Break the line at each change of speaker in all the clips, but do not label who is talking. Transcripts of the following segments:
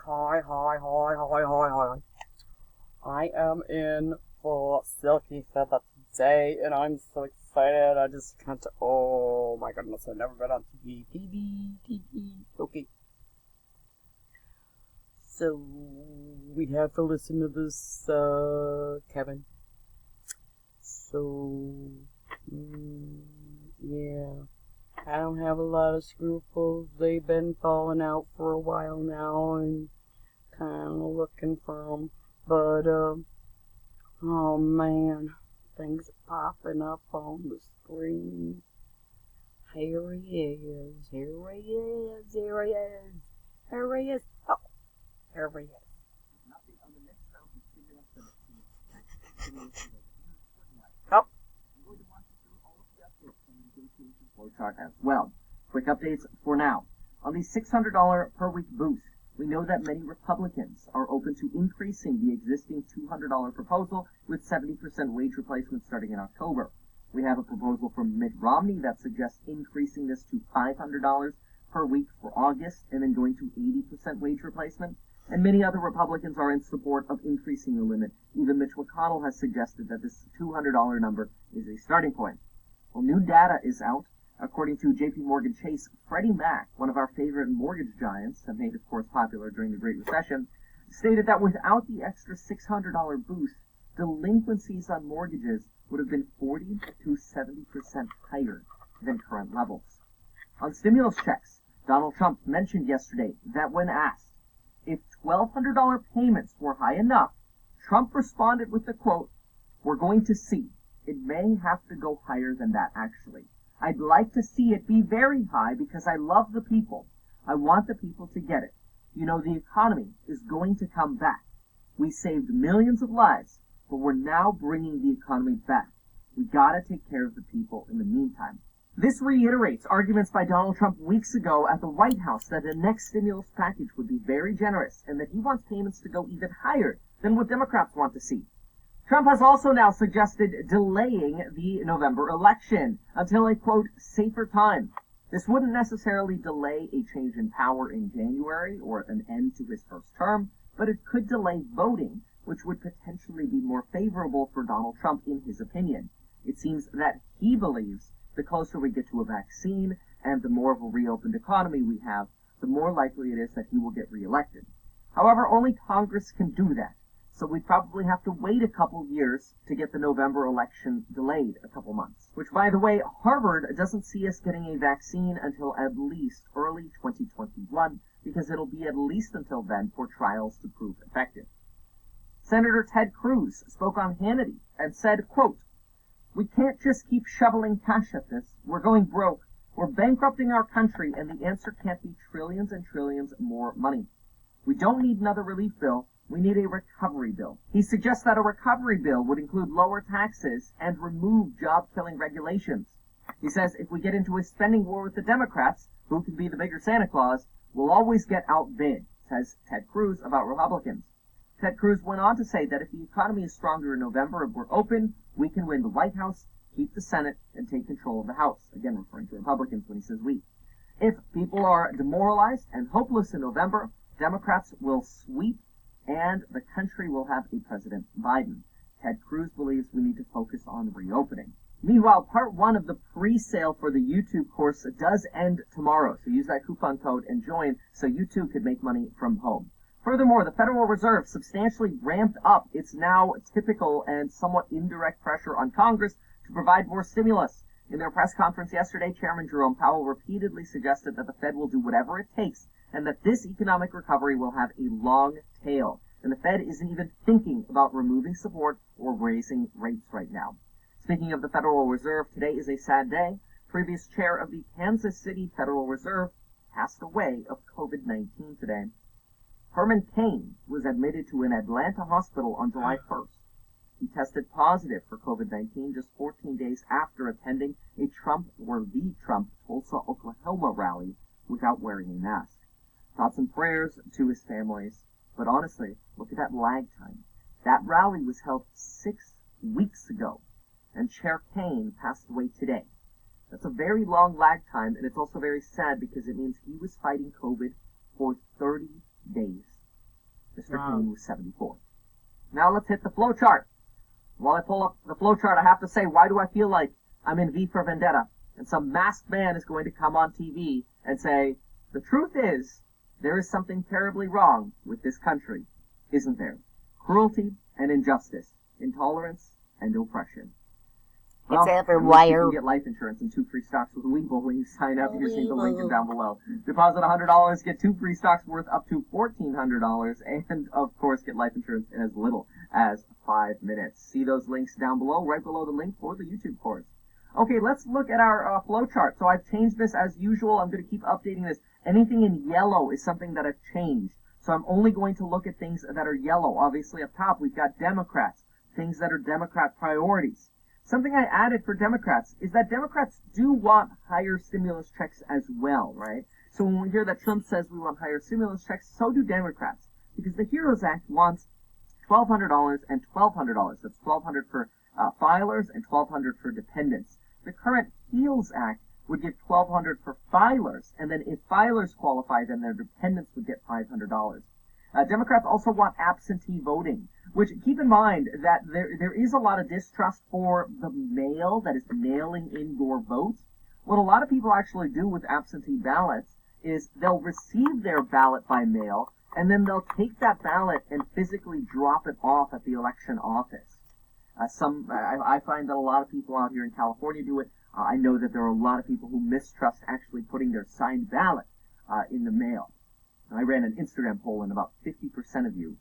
Hi. I am in for Silkyfeather today, and I'm so excited. I just can't. Oh my goodness, I've never been on TV. Okay. So, we have to listen to this, Kevin. So, yeah. I don't have a lot of scruples. They've been falling out for a while now, and kind of looking for them. But, oh man, things are popping up on the screen. Here he is. Oh, here he is. Oh,
Chart as well. Quick updates for now. On the $600 per week boost, we know that many Republicans are open to increasing the existing $200 proposal with 70% wage replacement starting in October. We have a proposal from Mitt Romney that suggests increasing this to $500 per week for August and then going to 80% wage replacement. And many other Republicans are in support of increasing the limit. Even Mitch McConnell has suggested that this $200 number is a starting point. Well, new data is out. According to JP Morgan Chase, Freddie Mac, one of our favorite mortgage giants, and made, of course, popular during the Great Recession, stated that without the extra $600 boost, delinquencies on mortgages would have been 40 to 70% higher than current levels. On stimulus checks, Donald Trump mentioned yesterday that when asked if $1,200 payments were high enough, Trump responded with the quote, "We're going to see. It may have to go higher than that, actually. I'd like to see it be very high because I love the people. I want the people to get it. You know, the economy is going to come back. We saved millions of lives, but we're now bringing the economy back. We gotta take care of the people in the meantime." This reiterates arguments by Donald Trump weeks ago at the White House that the next stimulus package would be very generous and that he wants payments to go even higher than what Democrats want to see. Trump has also now suggested delaying the November election until a, quote, safer time. This wouldn't necessarily delay a change in power in January or an end to his first term, but it could delay voting, which would potentially be more favorable for Donald Trump in his opinion. It seems that he believes the closer we get to a vaccine and the more of a reopened economy we have, the more likely it is that he will get reelected. However, only Congress can do that. So we'd probably have to wait a couple years to get the November election delayed a couple months. Which, by the way, Harvard doesn't see us getting a vaccine until at least early 2021, because it'll be at least until then for trials to prove effective. Senator Ted Cruz spoke on Hannity and said, quote, "We can't just keep shoveling cash at this. We're going broke. We're bankrupting our country, and the answer can't be trillions and trillions more money. We don't need another relief bill. We need a recovery bill." He suggests that a recovery bill would include lower taxes and remove job-killing regulations. He says if we get into a spending war with the Democrats, who can be the bigger Santa Claus, we'll always get outbid, says Ted Cruz about Republicans. Ted Cruz went on to say that if the economy is stronger in November and we're open, we can win the White House, keep the Senate, and take control of the House. Again, referring to Republicans when he says we. If people are demoralized and hopeless in November, Democrats will sweep and the country will have a President Biden. Ted Cruz believes we need to focus on reopening. Meanwhile, part one of the pre-sale for the YouTube course does end tomorrow, so use that coupon code and join so you too could make money from home. Furthermore, the Federal Reserve substantially ramped up its now typical and somewhat indirect pressure on Congress to provide more stimulus. In their press conference yesterday, Chairman Jerome Powell repeatedly suggested that the Fed will do whatever it takes and that this economic recovery will have a long tail. And the Fed isn't even thinking about removing support or raising rates right now. Speaking of the Federal Reserve, today is a sad day. Previous chair of the Kansas City Federal Reserve passed away of COVID-19 today. Herman Cain was admitted to an Atlanta hospital on July 1st. He tested positive for COVID-19 just 14 days after attending the Trump Tulsa, Oklahoma rally without wearing a mask. Thoughts and prayers to his families. But honestly, look at that lag time. That rally was held 6 weeks ago, and Chair Cain passed away today. That's a very long lag time, and it's also very sad because it means he was fighting COVID for 30 days. green was 74. Now let's hit the flow chart. While I pull up the flow chart, I have to say, why do I feel like I'm in V for Vendetta? And some masked man is going to come on TV and say, the truth is, there is something terribly wrong with this country, isn't there? Cruelty and injustice, intolerance and oppression. Well,
it's everywhere.
You can get life insurance and 2 free stocks with Weevil when you sign up. You just need the link down below. Deposit $100, get 2 free stocks worth up to $1,400, and of course get life insurance in as little as 5 minutes. See those links down below, right below the link for the YouTube course. Okay, let's look at our flow chart. So I've changed this as usual. I'm going to keep updating this. Anything in yellow is something that I've changed. So I'm only going to look at things that are yellow. Obviously up top we've got Democrats, things that are Democrat priorities. Something I added for Democrats is that Democrats do want higher stimulus checks as well, right? So when we hear that Trump says we want higher stimulus checks, so do Democrats. Because the HEROES Act wants $1,200 and $1,200. That's $1,200 for filers and $1,200 for dependents. The current HEALS Act would give $1,200 for filers, and then if filers qualify, then their dependents would get $500. Democrats also want absentee voting, which, keep in mind that there is a lot of distrust for the mail, that is mailing in your votes. What a lot of people actually do with absentee ballots is they'll receive their ballot by mail, and then they'll take that ballot and physically drop it off at the election office. I find that a lot of people out here in California do it. I know that there are a lot of people who mistrust actually putting their signed ballot in the mail. I ran an Instagram poll, and about 50% of you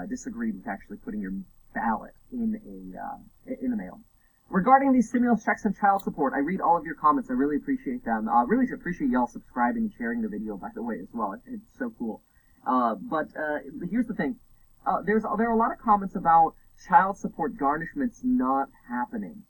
disagreed with actually putting your ballot in the mail. Regarding these stimulus checks and child support, I read all of your comments. I really appreciate them. I really appreciate y'all subscribing and sharing the video, by the way, as well. It's so cool. But here's the thing. There are a lot of comments about child support garnishments not happening.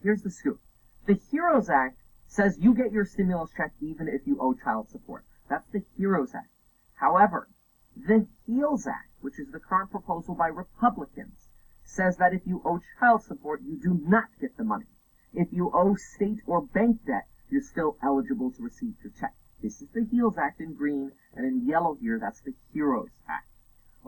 Here's the scoop. The HEROES Act says you get your stimulus check even if you owe child support. That's the HEROES Act. However, the HEALS Act, which is the current proposal by Republicans, says that if you owe child support, you do not get the money. If you owe state or bank debt, you're still eligible to receive your check. This is the HEALS Act in green, and in yellow here, that's the HEROES Act.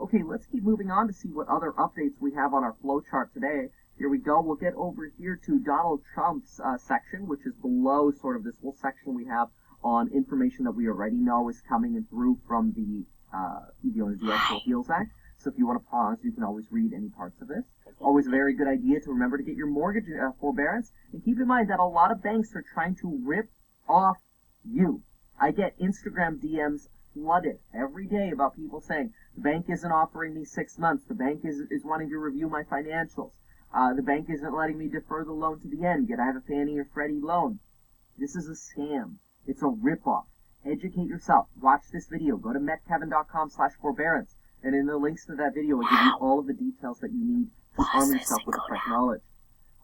Okay, let's keep moving on to see what other updates we have on our flow chart today. Here we go. We'll get over here to Donald Trump's section, which is below sort of this whole section we have on information that we already know is coming in through from the actual HEALS Act. So if you want to pause, you can always read any parts of this. Always a very good idea to remember to get your mortgage forbearance. And keep in mind that a lot of banks are trying to rip off you. I get Instagram DMs flooded every day about people saying, the bank isn't offering me 6 months. The bank is wanting to review my financials. The bank isn't letting me defer the loan to the end. Yet I have a Fannie or Freddie loan. This is a scam. It's a ripoff. Educate yourself. Watch this video. Go to metkevin.com/forbearance. And in the links to that video, I'll give you all of the details that you need to arm yourself with the correct knowledge.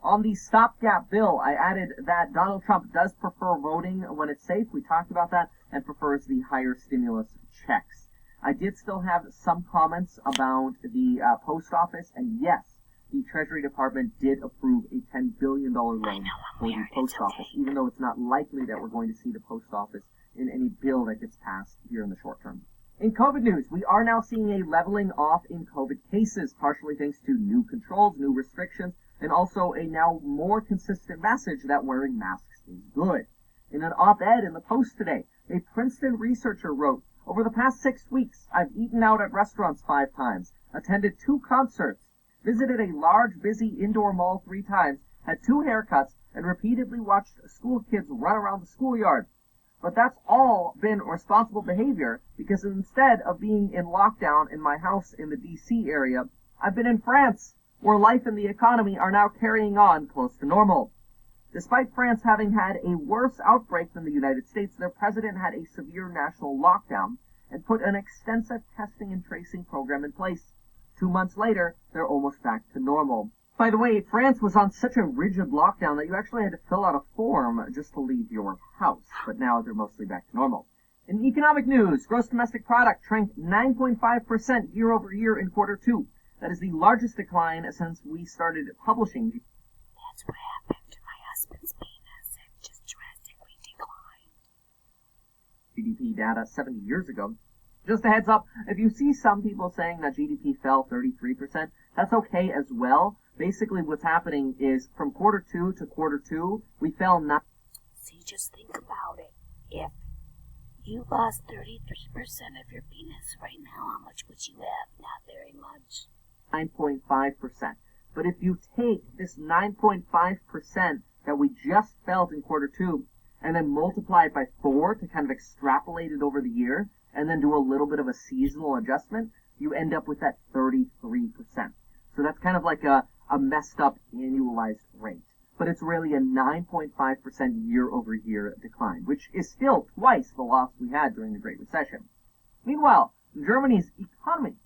On the stopgap bill, I added that Donald Trump does prefer voting when it's safe. We talked about that, and prefers the higher stimulus checks. I did still have some comments about the post office, and yes, the Treasury Department did approve a $10 billion loan for the post office, even though it's not likely that we're going to see the post office in any bill that gets passed here in the short term. In COVID news, we are now seeing a leveling off in COVID cases, partially thanks to new controls, new restrictions, and also a now more consistent message that wearing masks is good. In an op-ed in the Post today, a Princeton researcher wrote, over the past 6 weeks, I've eaten out at restaurants 5 times, attended 2 concerts, visited a large, busy indoor mall 3 times, had 2 haircuts, and repeatedly watched school kids run around the schoolyard. But that's all been responsible behavior, because instead of being in lockdown in my house in the D.C. area, I've been in France, where life and the economy are now carrying on close to normal. Despite France having had a worse outbreak than the United States, their president had a severe national lockdown and put an extensive testing and tracing program in place. 2 months later, they're almost back to normal. By the way, France was on such a rigid lockdown that you actually had to fill out a form just to leave your house, but now they're mostly back to normal. In economic news, gross domestic product shrank 9.5% year over year in quarter 2. That is the largest decline since we started publishing.
That's what happened to my husband's penis. It just drastically declined.
GDP data 70 years ago. Just a heads up, if you see some people saying that GDP fell 33%, that's okay as well. Basically, what's happening is from quarter two to quarter two, we fell
See, just think about it. If you lost 33% of your penis right now, how much would you have? Not very much.
9.5%. But if you take this 9.5% that we just felt in quarter two and then multiply it by 4 to kind of extrapolate it over the year and then do a little bit of a seasonal adjustment, you end up with that 33%. So that's kind of like a messed up annualized rate. But it's really a 9.5% year-over-year decline, which is still twice the loss we had during the Great Recession. Meanwhile, Germany's economy,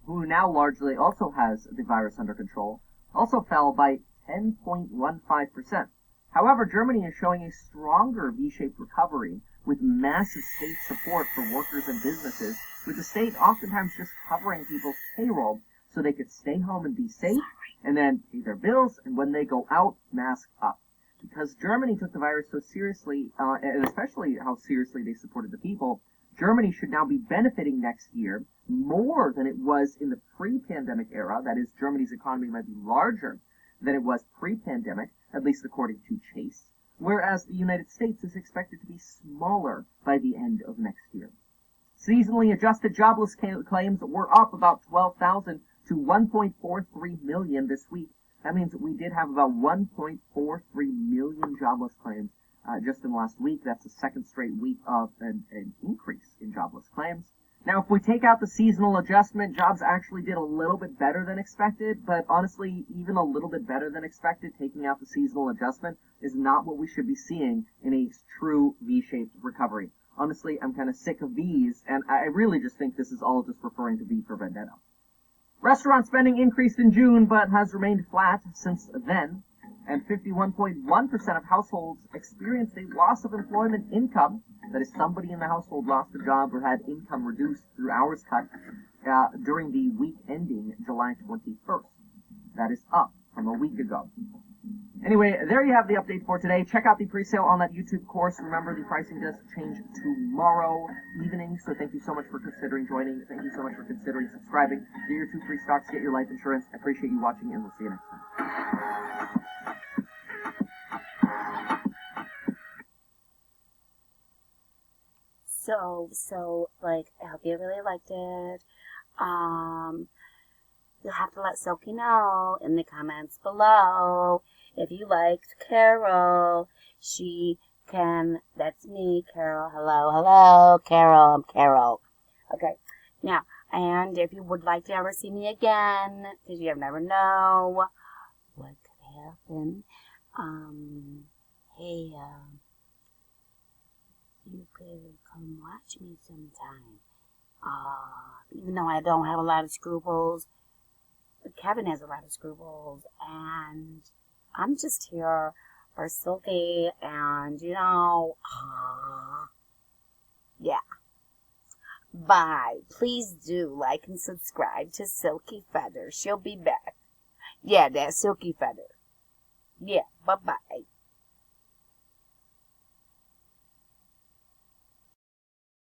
who now largely also has the virus under control, also fell by 10.15%. However, Germany is showing a stronger V-shaped recovery with massive state support for workers and businesses, with the state oftentimes just covering people's payroll so they could stay home and be safe, and then pay their bills, and when they go out, mask up. Because Germany took the virus so seriously, and especially how seriously they supported the people, Germany should now be benefiting next year more than it was in the pre-pandemic era. That is, Germany's economy might be larger than it was pre-pandemic, at least according to Chase, whereas the United States is expected to be smaller by the end of next year. Seasonally adjusted jobless claims were up about 12,000 to 1.43 million this week. That means we did have about 1.43 million jobless claims just in the last week. That's the second straight week of an increase in jobless claims. Now, if we take out the seasonal adjustment, jobs actually did a little bit better than expected, but honestly, even a little bit better than expected, taking out the seasonal adjustment, is not what we should be seeing in a true V-shaped recovery. Honestly, I'm kind of sick of V's, and I really just think this is all just referring to V for Vendetta. Restaurant spending increased in June, but has remained flat since then, and 51.1% of households experienced a loss of employment income. That is, somebody in the household lost a job or had income reduced through hours cut during the week ending July 21st. That is up from a week ago. Anyway, there you have the update for today. Check out the pre-sale on that YouTube course. Remember, the pricing does change tomorrow evening, so thank you so much for considering joining. Thank you so much for considering subscribing. Get your 2 free stocks, get your life insurance. I appreciate you watching, and we'll see you next time.
So, like, I hope you really liked it. You'll have to let Silky know in the comments below if you liked Carol. That's me, Carol. Hello, Carol. I'm Carol. Okay, now, and if you would like to ever see me again, because you never know what could happen, hey, you could come watch me sometime. Even though I don't have a lot of scruples, Kevin has a lot of scruples, and I'm just here for Silky, and yeah. Bye. Please do like and subscribe to Silkyfeather. She'll be back. Yeah, that's Silkyfeather. Yeah, bye-bye.